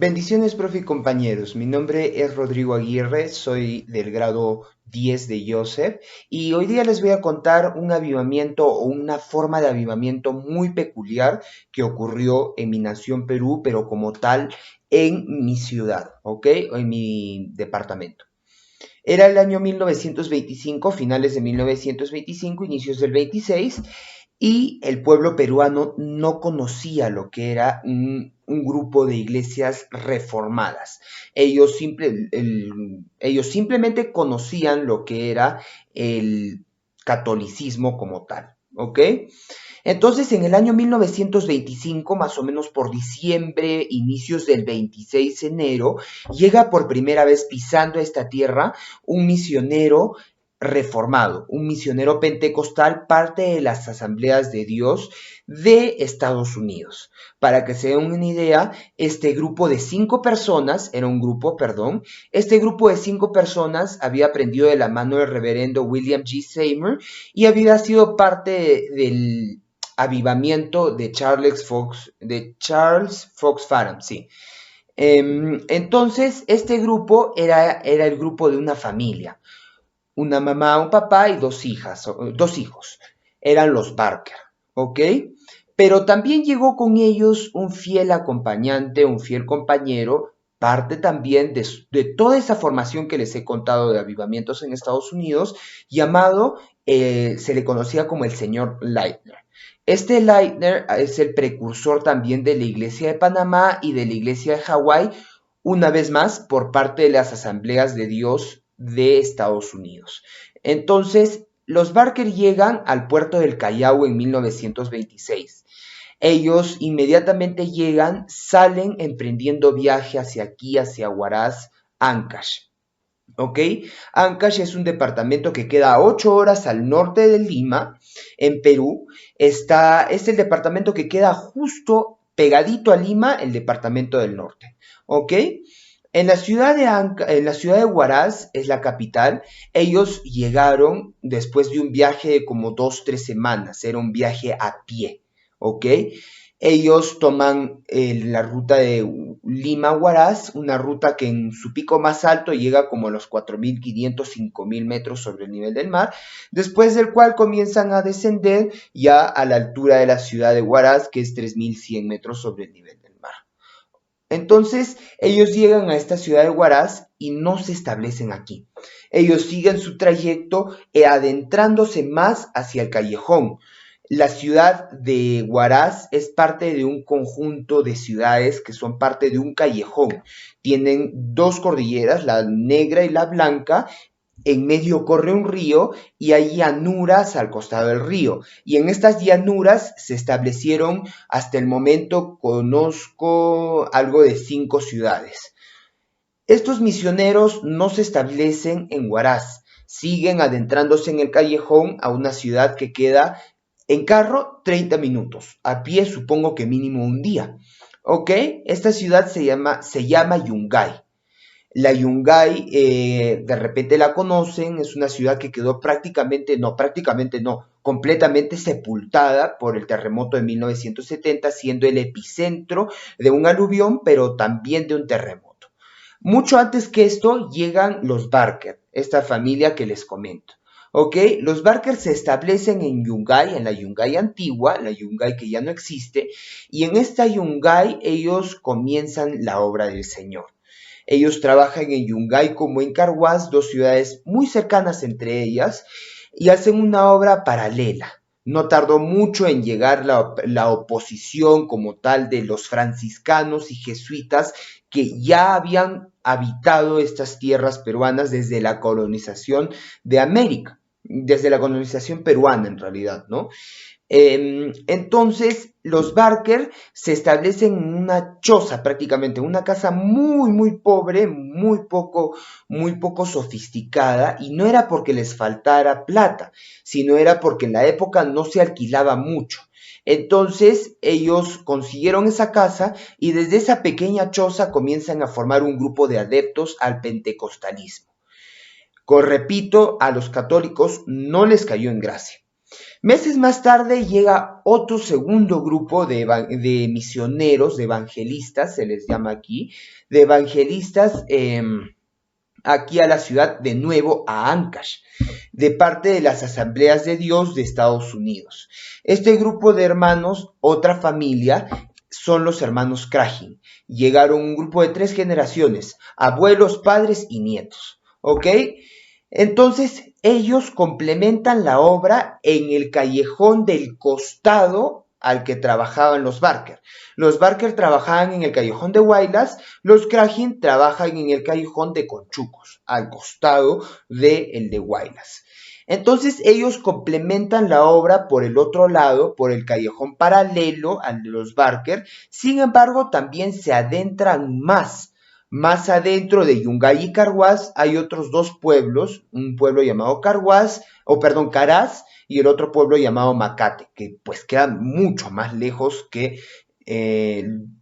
Bendiciones, profe y compañeros. Mi nombre es Rodrigo Aguirre, soy del grado 10 de Joseph y hoy día les voy a contar un avivamiento o una forma de avivamiento muy peculiar que ocurrió en mi nación Perú, pero como tal en mi ciudad, ¿ok? O en mi departamento. Era el año 1925, finales de 1925, inicios del 26, y el pueblo peruano no conocía lo que era un grupo de iglesias reformadas. Ellos simplemente conocían lo que era el catolicismo como tal, ¿ok? Entonces, en el año 1925, más o menos por diciembre, inicios del 26 de enero, llega por primera vez pisando esta tierra un misionero reformado, un misionero pentecostal, parte de las Asambleas de Dios de Estados Unidos. Para que se den una idea, este grupo de 5 personas, era un grupo, perdón, este grupo de 5 personas había aprendido de la mano del reverendo William G. Seymour y había sido parte del avivamiento de Charles Fox Parham, sí. Entonces, este grupo era el grupo de una familia, una mamá, un papá y 2 hijos. Eran los Barker, ¿ok? Pero también llegó con ellos un fiel acompañante, un fiel compañero, parte también de toda esa formación que les he contado de avivamientos en Estados Unidos, llamado, se le conocía como el señor Lightner. Este Lightner es el precursor también de la iglesia de Panamá y de la iglesia de Hawái, una vez más por parte de las asambleas de Dios de Estados Unidos. Entonces, los Barker llegan al puerto del Callao en 1926. Ellos inmediatamente llegan, salen emprendiendo viaje hacia aquí, hacia Huaraz, Ancash. ¿Ok? Ancash es un departamento que queda a 8 horas al norte de Lima, en Perú. Es el departamento que queda justo pegadito a Lima, el departamento del norte. ¿Ok? En la ciudad de Huaraz, es la capital, ellos llegaron después de un viaje de como 2, 3 semanas, era un viaje a pie, ¿ok? Ellos toman la ruta de Lima-Huaraz, una ruta que en su pico más alto llega como a los 4.500, 5.000 metros sobre el nivel del mar, después del cual comienzan a descender ya a la altura de la ciudad de Huaraz, que es 3.100 metros sobre el nivel del mar. Entonces, ellos llegan a esta ciudad de Huaraz y no se establecen aquí. Ellos siguen su trayecto adentrándose más hacia el callejón. La ciudad de Huaraz es parte de un conjunto de ciudades que son parte de un callejón. Tienen 2 cordilleras, la negra y la blanca. En medio corre un río y hay llanuras al costado del río. Y en estas llanuras se establecieron, hasta el momento conozco algo de 5 ciudades. Estos misioneros no se establecen en Huaraz, siguen adentrándose en el callejón a una ciudad que queda en carro 30 minutos, a pie supongo que mínimo un día. ¿Ok? Esta ciudad se llama Yungay. La Yungay, de repente la conocen, es una ciudad que quedó prácticamente no, completamente sepultada por el terremoto de 1970, siendo el epicentro de un aluvión, pero también de un terremoto. Mucho antes que esto llegan los Barker, esta familia que les comento. ¿Ok? Los Barker se establecen en Yungay, en la Yungay antigua, la Yungay que ya no existe, y en esta Yungay ellos comienzan la obra del Señor. Ellos trabajan en Yungay como en Carhuaz, 2 ciudades muy cercanas entre ellas, y hacen una obra paralela. No tardó mucho en llegar la oposición como tal de los franciscanos y jesuitas que ya habían habitado estas tierras peruanas desde la colonización de América, desde la colonización peruana en realidad, ¿no? Entonces, los Barker se establecen en una choza prácticamente, una casa muy, muy pobre, muy poco sofisticada, y no era porque les faltara plata, sino era porque en la época no se alquilaba mucho. Entonces, ellos consiguieron esa casa y desde esa pequeña choza comienzan a formar un grupo de adeptos al pentecostalismo. Repito, a los católicos no les cayó en gracia. Meses más tarde llega otro segundo grupo de misioneros, de evangelistas, se les llama aquí, de evangelistas aquí a la ciudad, de nuevo a Ancash, de parte de las Asambleas de Dios de Estados Unidos. Este grupo de hermanos, otra familia, son los hermanos Cragin. Llegaron un grupo de 3 generaciones, abuelos, padres y nietos. ¿Ok? Entonces, ellos complementan la obra en el callejón del costado al que trabajaban los Barker. Los Barker trabajaban en el callejón de Guaylas, los Cragin trabajan en el callejón de Conchucos, al costado del de Guaylas. Entonces ellos complementan la obra por el otro lado, por el callejón paralelo al de los Barker. Sin embargo, también se adentran más adentro de Yungay y Carhuaz hay otros 2 pueblos, un pueblo llamado Caraz, y el otro pueblo llamado Macate, que pues quedan mucho más lejos que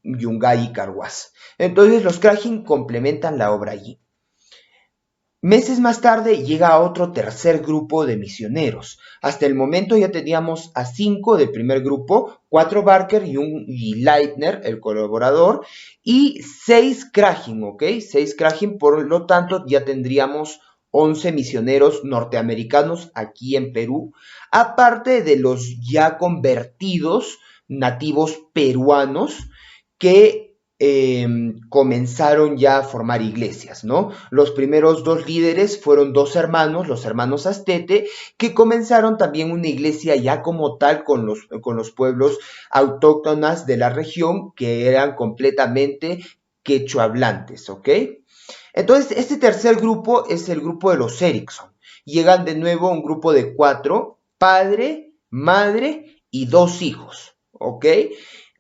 Yungay y Carhuaz. Entonces los Cragin complementan la obra allí. Meses más tarde llega otro tercer grupo de misioneros. Hasta el momento ya teníamos a 5 del primer grupo, 4 Barker y Leitner, el colaborador, y 6 Cragin, ¿ok? 6 Cragin, por lo tanto ya tendríamos 11 misioneros norteamericanos aquí en Perú, aparte de los ya convertidos nativos peruanos que comenzaron ya a formar iglesias, ¿no? Los primeros 2 líderes fueron 2 hermanos, los hermanos Astete, que comenzaron también una iglesia ya como tal con los pueblos autóctonas de la región que eran completamente quechua hablantes, ¿ok? Entonces, este tercer grupo es el grupo de los Erickson. Llegan de nuevo un grupo de 4, padre, madre y 2 hijos, ¿ok?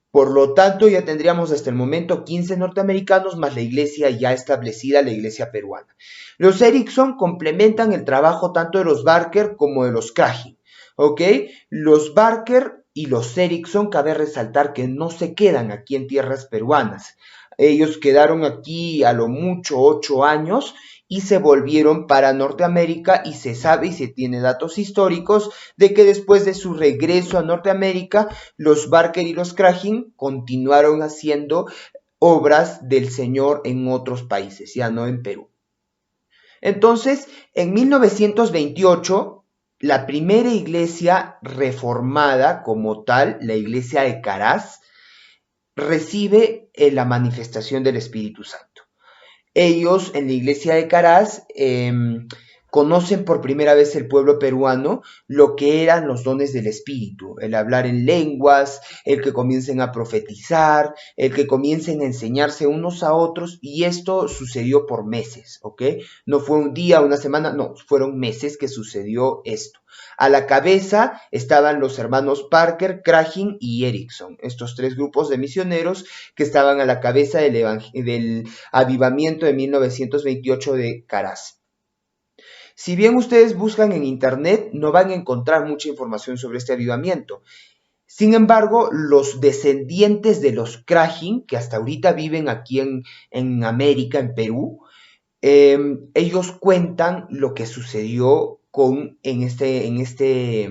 Por lo tanto, ya tendríamos hasta el momento 15 norteamericanos más la iglesia ya establecida, la iglesia peruana. Los Erickson complementan el trabajo tanto de los Barker como de los Cragin, ¿ok? Los Barker y los Erickson, cabe resaltar que no se quedan aquí en tierras peruanas. Ellos quedaron aquí a lo mucho 8 años y se volvieron para Norteamérica y se sabe y se tiene datos históricos de que después de su regreso a Norteamérica, los Barker y los Cragin continuaron haciendo obras del Señor en otros países, ya no en Perú. Entonces, en 1928, la primera iglesia reformada como tal, la iglesia de Caraz, recibe la manifestación del Espíritu Santo. Ellos en la iglesia de Caraz conocen por primera vez el pueblo peruano lo que eran los dones del Espíritu, el hablar en lenguas, el que comiencen a profetizar, el que comiencen a enseñarse unos a otros, y esto sucedió por meses, ¿ok? No fue un día, una semana, no, fueron meses que sucedió esto. A la cabeza estaban los hermanos Parker, Cragin y Erickson, estos 3 grupos de misioneros que estaban a la cabeza del avivamiento de 1928 de Caraz. Si bien ustedes buscan en internet, no van a encontrar mucha información sobre este avivamiento. Sin embargo, los descendientes de los Cragin, que hasta ahorita viven aquí en América, en Perú, ellos cuentan lo que sucedió en este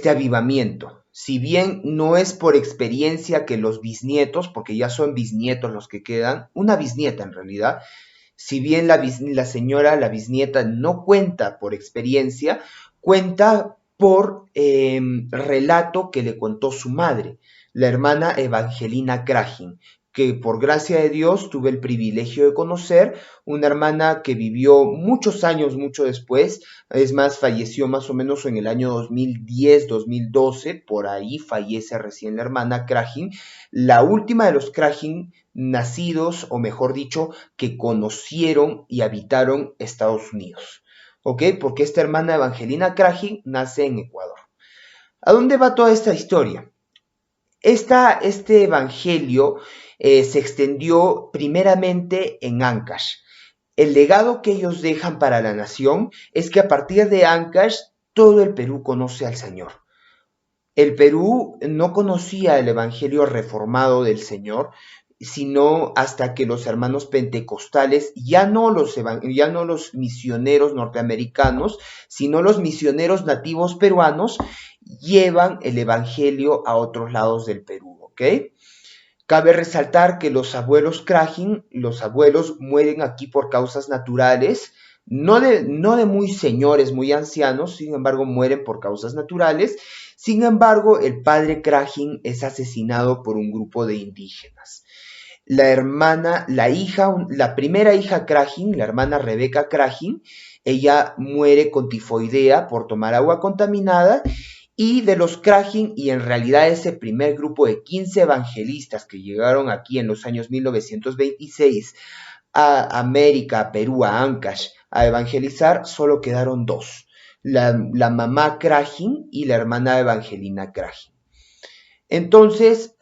avivamiento. Si bien no es por experiencia que los bisnietos, porque ya son bisnietos los que quedan, una bisnieta en realidad, si bien la bisnieta no cuenta por experiencia, cuenta por relato que le contó su madre, la hermana Evangelina Cragin, que por gracia de Dios tuve el privilegio de conocer, una hermana que vivió muchos años, mucho después, es más, falleció más o menos en el año 2010, 2012, por ahí fallece recién la hermana Cragin, la última de los Cragin nacidos, o mejor dicho, que conocieron y habitaron Estados Unidos, ¿ok? Porque esta hermana Evangelina Cragin nace en Ecuador. ¿A dónde va toda esta historia? Este evangelio se extendió primeramente en Ancash. El legado que ellos dejan para la nación es que a partir de Ancash todo el Perú conoce al Señor. El Perú no conocía el evangelio reformado del Señor sino hasta que los hermanos pentecostales, ya no los misioneros norteamericanos, sino los misioneros nativos peruanos, llevan el evangelio a otros lados del Perú, ¿ok? Cabe resaltar que los abuelos Krajin, los abuelos mueren aquí por causas naturales, no de muy señores, muy ancianos, sin embargo mueren por causas naturales. Sin embargo, el padre Krajin es asesinado por un grupo de indígenas. La primera hija Krajin, la hermana Rebeca Krajin, ella muere con tifoidea por tomar agua contaminada. Y de los Krajin, y en realidad ese primer grupo de 15 evangelistas que llegaron aquí en los años 1926 a América, a Perú, a Ancash, a evangelizar, solo quedaron dos, la mamá Krajin y la hermana Evangelina Krajin. Entonces,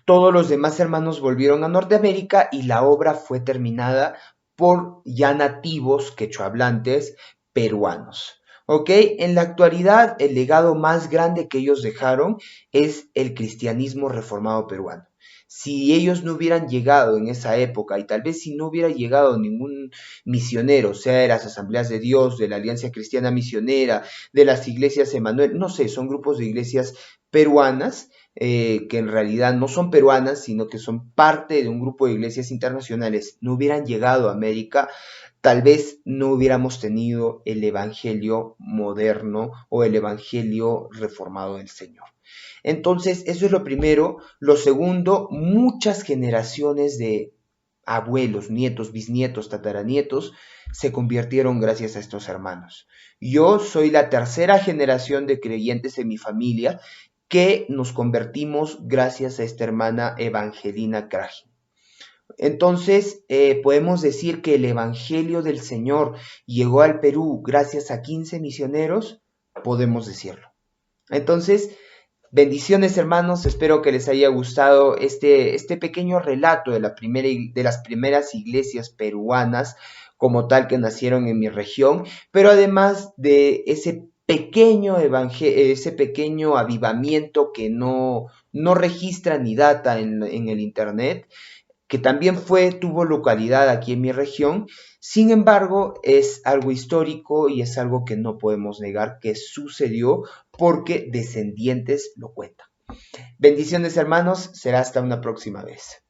todos los demás hermanos volvieron a Norteamérica y la obra fue terminada por ya nativos quechohablantes peruanos. ¿Ok? En la actualidad, el legado más grande que ellos dejaron es el cristianismo reformado peruano. Si ellos no hubieran llegado en esa época, y tal vez si no hubiera llegado ningún misionero, sea de las Asambleas de Dios, de la Alianza Cristiana Misionera, de las iglesias Emanuel, no sé, son grupos de iglesias peruanas, que en realidad no son peruanas, sino que son parte de un grupo de iglesias internacionales, no hubieran llegado a América, tal vez no hubiéramos tenido el evangelio moderno o el evangelio reformado del Señor. Entonces, eso es lo primero. Lo segundo, muchas generaciones de abuelos, nietos, bisnietos, tataranietos se convirtieron gracias a estos hermanos. Yo soy la tercera generación de creyentes en mi familia que nos convertimos gracias a esta hermana Evangelina Krajin. Entonces, podemos decir que el Evangelio del Señor llegó al Perú gracias a 15 misioneros, podemos decirlo. Entonces, bendiciones hermanos, espero que les haya gustado este pequeño relato de las primeras iglesias peruanas como tal que nacieron en mi región, pero además de ese pequeño avivamiento que no registra ni data en el internet, que también tuvo localidad aquí en mi región. Sin embargo, es algo histórico y es algo que no podemos negar que sucedió porque descendientes lo cuentan. Bendiciones hermanos, será hasta una próxima vez.